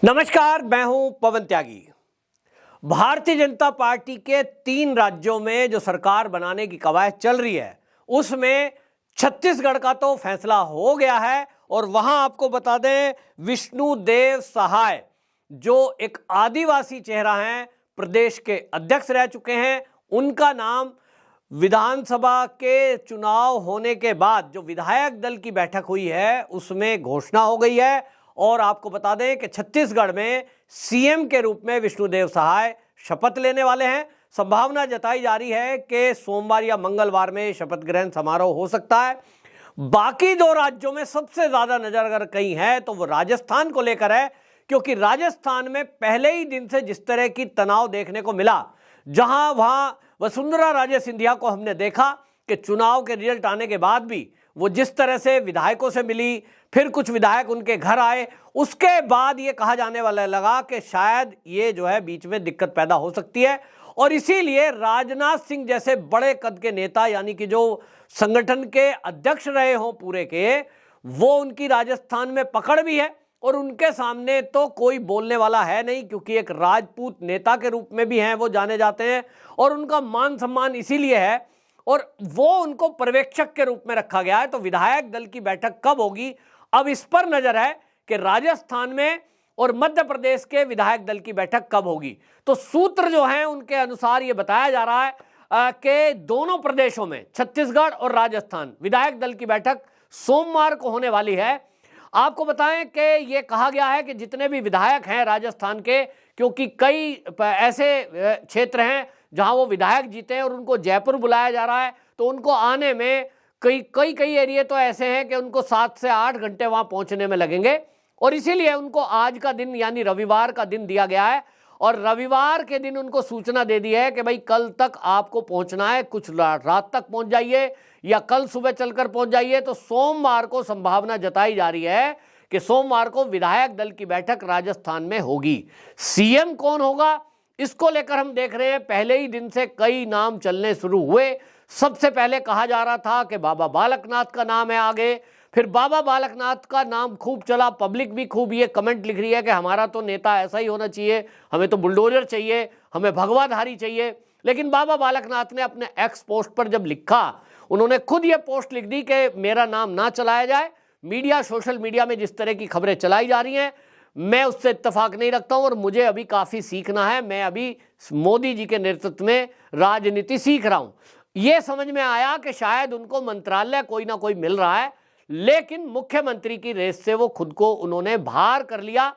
नमस्कार, मैं हूं पवन त्यागी। भारतीय जनता पार्टी के 3 राज्यों में जो सरकार बनाने की कवायद चल रही है उसमें छत्तीसगढ़ का तो फैसला हो गया है और वहां आपको बता दें विष्णुदेव सहाय जो एक आदिवासी चेहरा हैं, प्रदेश के अध्यक्ष रह चुके हैं, उनका नाम विधानसभा के चुनाव होने के बाद जो विधायक दल की बैठक हुई है उसमें घोषणा हो गई है। और आपको बता दें कि छत्तीसगढ़ में सीएम के रूप में विष्णुदेव सहाय शपथ लेने वाले हैं। संभावना जताई जा रही है कि सोमवार या मंगलवार में शपथ ग्रहण समारोह हो सकता है। बाकी 2 राज्यों में सबसे ज्यादा नजर अगर कहीं है तो वो राजस्थान को लेकर है, क्योंकि राजस्थान में पहले ही दिन से जिस तरह की तनाव देखने को मिला, वहां वसुंधरा राजे सिंधिया को हमने देखा कि चुनाव के रिजल्ट आने के बाद भी वो जिस तरह से विधायकों से मिली, फिर कुछ विधायक उनके घर आए, उसके बाद ये कहा जाने वाला लगा कि शायद ये जो है बीच में दिक्कत पैदा हो सकती है। और इसीलिए राजनाथ सिंह जैसे बड़े कद के नेता, यानी कि जो संगठन के अध्यक्ष रहे हों पूरे के, वो उनकी राजस्थान में पकड़ भी है और उनके सामने तो कोई बोलने वाला है नहीं, क्योंकि एक राजपूत नेता के रूप में भी हैं, वो जाने जाते हैं और उनका मान सम्मान इसीलिए है और वो उनको पर्यवेक्षक के रूप में रखा गया है। तो विधायक दल की बैठक कब होगी, अब इस पर नजर है कि राजस्थान में और मध्य प्रदेश के विधायक दल की बैठक कब होगी। तो सूत्र जो हैं उनके अनुसार ये बताया जा रहा है कि दोनों प्रदेशों में, छत्तीसगढ़ और राजस्थान, विधायक दल की बैठक सोमवार को होने वाली है। आपको बताएं कि ये कहा गया है कि जितने भी विधायक हैं राजस्थान के, क्योंकि कई ऐसे क्षेत्र हैं जहां वो विधायक जीते हैं और उनको जयपुर बुलाया जा रहा है, तो उनको आने में कई एरिया तो ऐसे हैं कि उनको 7 से 8 घंटे वहां पहुंचने में लगेंगे और इसीलिए उनको आज का दिन यानी रविवार का दिन दिया गया है और रविवार के दिन उनको सूचना दे दी है कि भाई कल तक आपको पहुंचना है, कुछ रात तक पहुंच जाइए या कल सुबह चलकर पहुंच जाइए। तो सोमवार को संभावना जताई जा रही है कि सोमवार को विधायक दल की बैठक राजस्थान में होगी। सीएम कौन होगा इसको लेकर हम देख रहे हैं, पहले ही दिन से कई नाम चलने शुरू हुए। सबसे पहले कहा जा रहा था कि बाबा बालकनाथ का नाम है आगे, फिर बाबा बालकनाथ का नाम खूब चला, पब्लिक भी खूब ये कमेंट लिख रही है कि हमारा तो नेता ऐसा ही होना चाहिए, हमें तो बुलडोजर चाहिए, हमें भगवाधारी चाहिए। लेकिन बाबा बालकनाथ ने अपने एक्स पोस्ट पर जब लिखा, उन्होंने खुद ये पोस्ट लिख दी कि मेरा नाम ना चलाया जाए। मीडिया, सोशल मीडिया में जिस तरह की खबरें चलाई जा रही हैं मैं उससे इत्तेफाक नहीं रखता हूं और मुझे अभी काफी सीखना है। मैं अभी मोदी जी के नेतृत्व में राजनीति सीख रहा हूं। यह समझ में आया कि शायद उनको मंत्रालय कोई ना कोई मिल रहा है, लेकिन मुख्यमंत्री की रेस से वो खुद को उन्होंने बाहर कर लिया।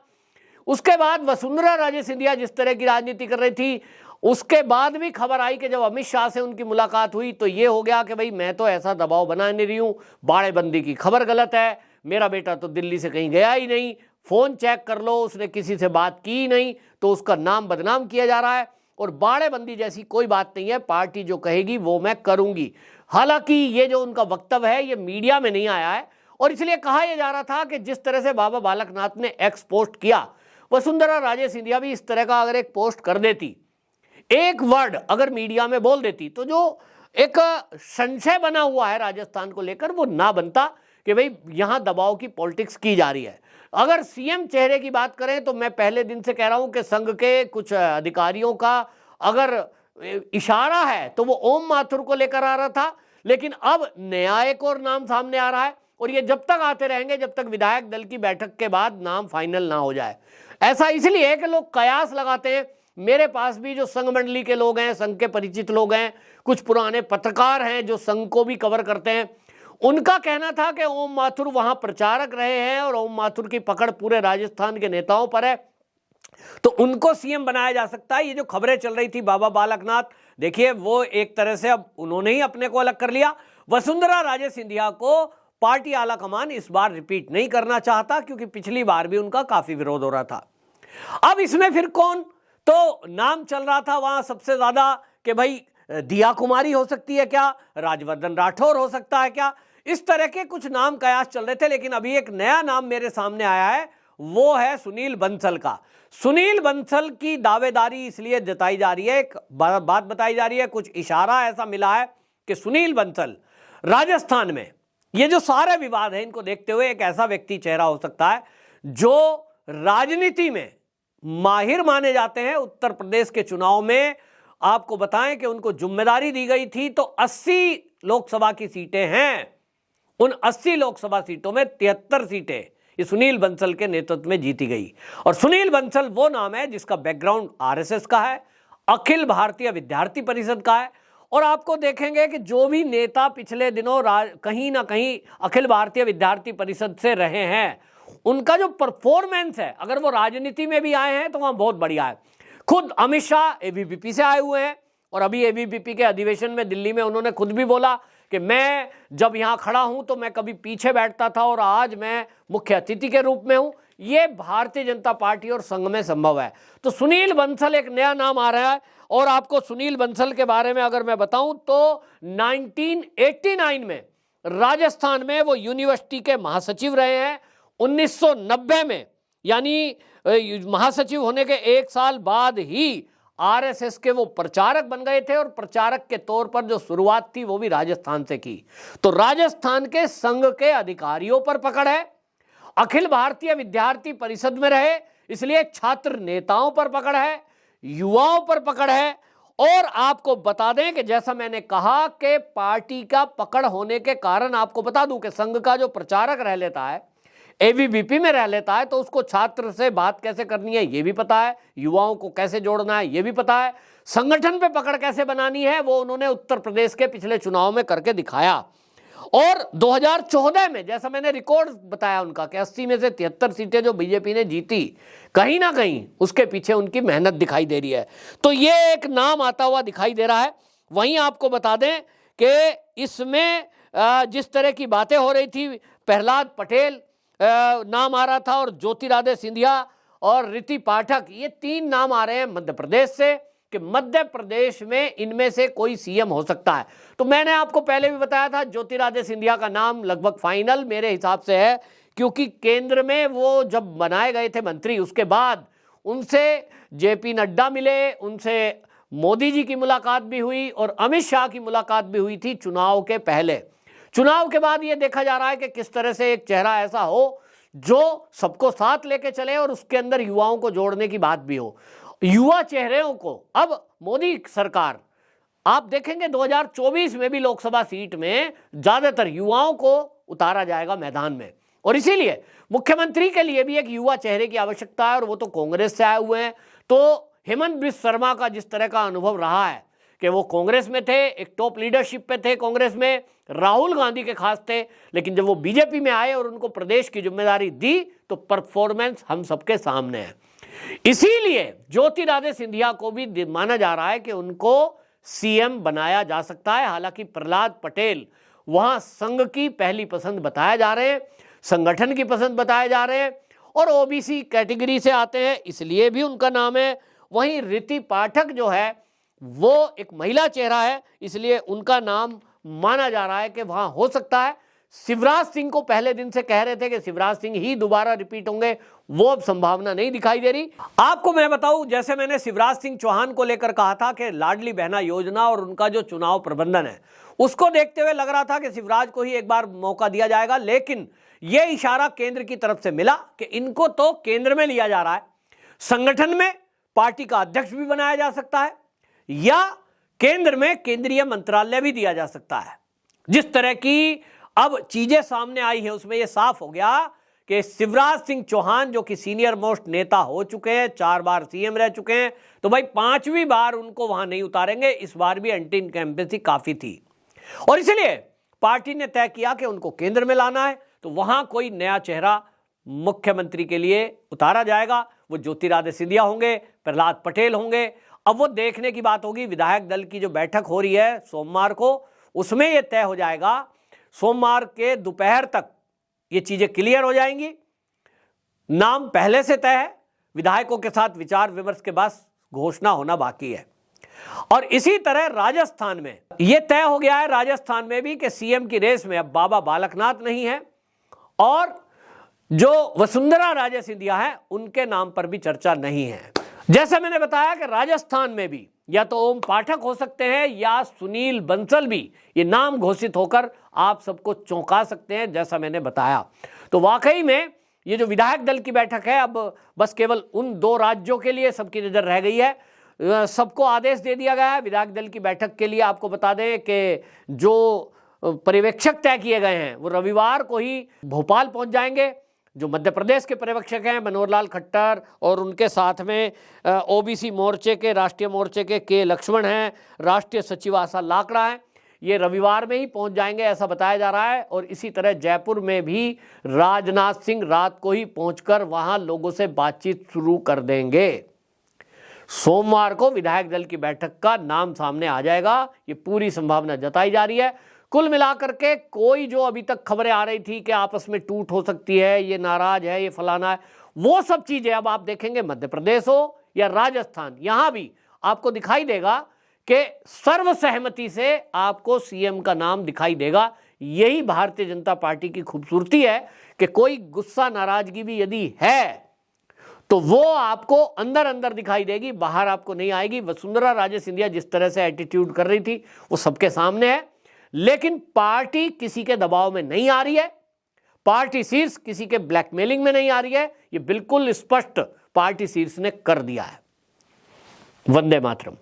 उसके बाद वसुंधरा राजे सिंधिया जिस तरह की राजनीति कर रही थी, उसके बाद भी खबर आई कि जब अमित शाह से उनकी मुलाकात हुई तो ये हो गया कि भाई मैं तो ऐसा दबाव बना नहीं रही हूं, बाड़ेबंदी की खबर गलत है, मेरा बेटा तो दिल्ली से कहीं गया ही नहीं, फोन चेक कर लो उसने किसी से बात की ही नहीं, तो उसका नाम बदनाम किया जा रहा है और बाड़ेबंदी जैसी कोई बात नहीं है, पार्टी जो कहेगी वो मैं करूंगी। हालांकि ये जो उनका वक्तव्य है ये मीडिया में नहीं आया है और इसलिए कहा यह जा रहा था कि जिस तरह से बाबा बालकनाथ ने एक्स पोस्ट किया, वसुंधरा राजे सिंधिया भी इस तरह का अगर एक पोस्ट कर देती, एक वर्ड अगर मीडिया में बोल देती, तो जो एक संशय बना हुआ है राजस्थान को लेकर वो ना बनता कि भाई यहां दबाव की पॉलिटिक्स की जा रही है। अगर सीएम चेहरे की बात करें तो मैं पहले दिन से कह रहा हूं कि संघ के कुछ अधिकारियों का अगर इशारा है तो वो ओम माथुर को लेकर आ रहा था, लेकिन अब नया एक और नाम सामने आ रहा है और ये जब तक आते रहेंगे जब तक विधायक दल की बैठक के बाद नाम फाइनल ना हो जाए। ऐसा इसलिए है कि लोग कयास लगाते हैं। मेरे पास भी जो संघ मंडली के लोग हैं, संघ के परिचित लोग हैं, कुछ पुराने पत्रकार हैं जो संघ को भी कवर करते हैं, उनका कहना था कि ओम माथुर वहां प्रचारक रहे हैं और ओम माथुर की पकड़ पूरे राजस्थान के नेताओं पर है, तो उनको सीएम बनाया जा सकता है। ये जो खबरें चल रही थी बाबा बालकनाथ, देखिए वो एक तरह से अब उन्होंने ही अपने को अलग कर लिया। वसुंधरा राजे सिंधिया को पार्टी आला कमान इस बार रिपीट नहीं करना चाहता, क्योंकि पिछली बार भी उनका काफी विरोध हो रहा था। अब इसमें फिर कौन, तो नाम चल रहा था वहां सबसे ज्यादा कि भाई दिया कुमारी हो सकती है क्या, राजवर्धन राठौर हो सकता है क्या, इस तरह के कुछ नाम कयास चल रहे थे। लेकिन अभी एक नया नाम मेरे सामने आया है, वो है सुनील बंसल का। सुनील बंसल की दावेदारी इसलिए जताई जा रही है, एक बात बताई जा रही है, कुछ इशारा ऐसा मिला है कि सुनील बंसल राजस्थान में ये जो सारे विवाद है इनको देखते हुए एक ऐसा व्यक्ति चेहरा हो सकता है जो राजनीति में माहिर माने जाते हैं। उत्तर प्रदेश के चुनाव में आपको बताएं कि उनको जिम्मेदारी दी गई थी, तो 80 लोकसभा की सीटें हैं। उन 80 लोकसभा सीटों में 73 सीटें ये सुनील बंसल के नेतृत्व में जीती गई। और सुनील बंसल वो नाम है जिसका बैकग्राउंड आरएसएस का है, अखिल भारतीय विद्यार्थी परिषद का है। और आपको देखेंगे कि जो भी नेता पिछले दिनों कहीं ना कहीं अखिल भारतीय विद्यार्थी परिषद से रहे हैं, उनका जो परफॉर्मेंस है, अगर वो राजनीति में भी आए हैं तो वहां बहुत बढ़िया है। खुद अमित शाह एबीवीपी से आए हुए हैं और अभी एबीवीपी के अधिवेशन में दिल्ली में उन्होंने खुद भी बोला कि मैं जब यहां खड़ा हूं तो मैं कभी पीछे बैठता था और आज मैं मुख्य अतिथि के रूप में हूं। ये भारतीय जनता पार्टी और संघ में संभव है। तो सुनील बंसल एक नया नाम आ रहा है। और आपको सुनील बंसल के बारे में अगर मैं बताऊं तो 1989 में राजस्थान में वो यूनिवर्सिटी के महासचिव रहे हैं। 1990 में यानी महासचिव होने के 1 साल बाद ही आरएसएस के वो प्रचारक बन गए थे और प्रचारक के तौर पर जो शुरुआत थी वो भी राजस्थान से की। तो राजस्थान के संघ के अधिकारियों पर पकड़ है, अखिल भारतीय विद्यार्थी परिषद में रहे इसलिए छात्र नेताओं पर पकड़ है, युवाओं पर पकड़ है। और आपको बता दें कि जैसा मैंने कहा कि पार्टी का पकड़ होने के कारण आपको बता दूं कि संघ का जो प्रचारक रह लेता है, एबीवीपी में रह लेता है, तो उसको छात्र से बात कैसे करनी है ये भी पता है, युवाओं को कैसे जोड़ना है ये भी पता है, संगठन पे पकड़ कैसे बनानी है वो उन्होंने उत्तर प्रदेश के पिछले चुनाव में करके दिखाया। और 2014 में जैसा मैंने रिकॉर्ड बताया उनका कि 80 में से 73 सीटें जो बीजेपी ने जीती, कहीं ना कहीं उसके पीछे उनकी मेहनत दिखाई दे रही है। तो ये एक नाम आता हुआ दिखाई दे रहा है। वहीं आपको बता दें कि इसमें जिस तरह की बातें हो रही थी, प्रहलाद पटेल नाम आ रहा था और ज्योतिरादित्य सिंधिया और ऋति पाठक, ये 3 नाम आ रहे हैं मध्य प्रदेश से कि मध्य प्रदेश में इनमें से कोई सीएम हो सकता है। तो मैंने आपको पहले भी बताया था ज्योतिरादित्य सिंधिया का नाम लगभग फाइनल मेरे हिसाब से है, क्योंकि केंद्र में वो जब बनाए गए थे मंत्री उसके बाद उनसे जेपी नड्डा मिले, उनसे मोदी जी की मुलाकात भी हुई और अमित शाह की मुलाकात भी हुई थी चुनाव के पहले। चुनाव के बाद ये देखा जा रहा है कि किस तरह से एक चेहरा ऐसा हो जो सबको साथ लेके चले और उसके अंदर युवाओं को जोड़ने की बात भी हो। युवा चेहरों को अब मोदी सरकार, आप देखेंगे 2024 में भी लोकसभा सीट में ज्यादातर युवाओं को उतारा जाएगा मैदान में। और इसीलिए मुख्यमंत्री के लिए भी एक युवा चेहरे की आवश्यकता है और वो तो कांग्रेस से आए हुए हैं। तो हेमंत बिश्व शर्मा का जिस तरह का अनुभव रहा है कि वो कांग्रेस में थे, एक टॉप लीडरशिप पे थे कांग्रेस में, राहुल गांधी के खास थे, लेकिन जब वो बीजेपी में आए और उनको प्रदेश की जिम्मेदारी दी तो परफॉर्मेंस हम सबके सामने है। इसीलिए ज्योतिरादित्य सिंधिया को भी माना जा रहा है कि उनको सीएम बनाया जा सकता है। हालांकि प्रहलाद पटेल वहां संघ की पहली पसंद बताए जा रहे हैं, संगठन की पसंद बताए जा रहे हैं और ओबीसी कैटेगरी से आते हैं इसलिए भी उनका नाम है। वहीं ऋति पाठक जो है वो एक महिला चेहरा है इसलिए उनका नाम माना जा रहा है कि वहां हो सकता है। शिवराज सिंह को पहले दिन से कह रहे थे कि शिवराज सिंह ही दोबारा रिपीट होंगे, वो अब संभावना नहीं दिखाई दे रही। आपको मैं बताऊं, जैसे मैंने शिवराज सिंह चौहान को लेकर कहा था कि लाडली बहना योजना और उनका जो चुनाव प्रबंधन है उसको देखते हुए लग रहा था कि शिवराज को ही एक बार मौका दिया जाएगा, लेकिन यह इशारा केंद्र की तरफ से मिला कि इनको तो केंद्र में लिया जा रहा है, संगठन में पार्टी का अध्यक्ष भी बनाया जा सकता है या केंद्र में केंद्रीय मंत्रालय भी दिया जा सकता है। जिस तरह की अब चीजें सामने आई है उसमें यह साफ हो गया कि शिवराज सिंह चौहान जो कि सीनियर मोस्ट नेता हो चुके हैं, 4 बार सीएम रह चुके हैं, तो भाई 5वीं बार उनको वहां नहीं उतारेंगे। इस बार भी एंटी इनकम्बेंसी काफी थी और इसलिए पार्टी ने तय किया कि उनको केंद्र में लाना है, तो वहां कोई नया चेहरा मुख्यमंत्री के लिए उतारा जाएगा। वो ज्योतिरादित्य सिंधिया होंगे, प्रहलाद पटेल होंगे। अब वो देखने की बात होगी, विधायक दल की जो बैठक हो रही है सोमवार को, उसमें यह तय हो जाएगा। सोमवार के दोपहर तक ये चीजें क्लियर हो जाएंगी। नाम पहले से तय है, विधायकों के साथ विचार विमर्श के बाद घोषणा होना बाकी है। और इसी तरह राजस्थान में यह तय हो गया है, राजस्थान में भी कि सीएम की रेस में अब बाबा बालकनाथ नहीं है और जो वसुंधरा राजे सिंधिया है उनके नाम पर भी चर्चा नहीं है। जैसे मैंने बताया कि राजस्थान में भी या तो ओम पाठक हो सकते हैं या सुनील बंसल भी ये नाम घोषित होकर आप सबको चौंका सकते हैं, जैसा मैंने बताया। तो वाकई में ये जो विधायक दल की बैठक है, अब बस केवल उन 2 राज्यों के लिए सबकी नजर रह गई है। सबको आदेश दे दिया गया है विधायक दल की बैठक के लिए। आपको बता दें कि जो पर्यवेक्षक तय किए गए हैं वो रविवार को ही भोपाल पहुंच जाएंगे। जो मध्य प्रदेश के पर्यवेक्षक हैं मनोहर लाल खट्टर, और उनके साथ में ओबीसी मोर्चे के, राष्ट्रीय मोर्चे के लक्ष्मण हैं, राष्ट्रीय सचिव आशा लाकड़ा हैं, ये रविवार में ही पहुंच जाएंगे ऐसा बताया जा रहा है। और इसी तरह जयपुर में भी राजनाथ सिंह रात को ही पहुंचकर वहां लोगों से बातचीत शुरू कर देंगे। सोमवार को विधायक दल की बैठक का नाम सामने आ जाएगा, ये पूरी संभावना जताई जा रही है। कुल मिलाकर के कोई जो अभी तक खबरें आ रही थी कि आपस में टूट हो सकती है, ये नाराज है, ये फलाना है, वो सब चीजें अब आप देखेंगे मध्य प्रदेश हो या राजस्थान, यहां भी आपको दिखाई देगा कि सर्वसहमति से आपको सीएम का नाम दिखाई देगा। यही भारतीय जनता पार्टी की खूबसूरती है कि कोई गुस्सा नाराजगी भी यदि है तो वो आपको अंदर अंदर दिखाई देगी, बाहर आपको नहीं आएगी। वसुंधरा राजे सिंधिया जिस तरह से एटीट्यूड कर रही थी वो सबके सामने है, लेकिन पार्टी किसी के दबाव में नहीं आ रही है, पार्टी शीर्ष किसी के ब्लैकमेलिंग में नहीं आ रही है, ये बिल्कुल स्पष्ट पार्टी शीर्ष ने कर दिया है। वंदे मातरम।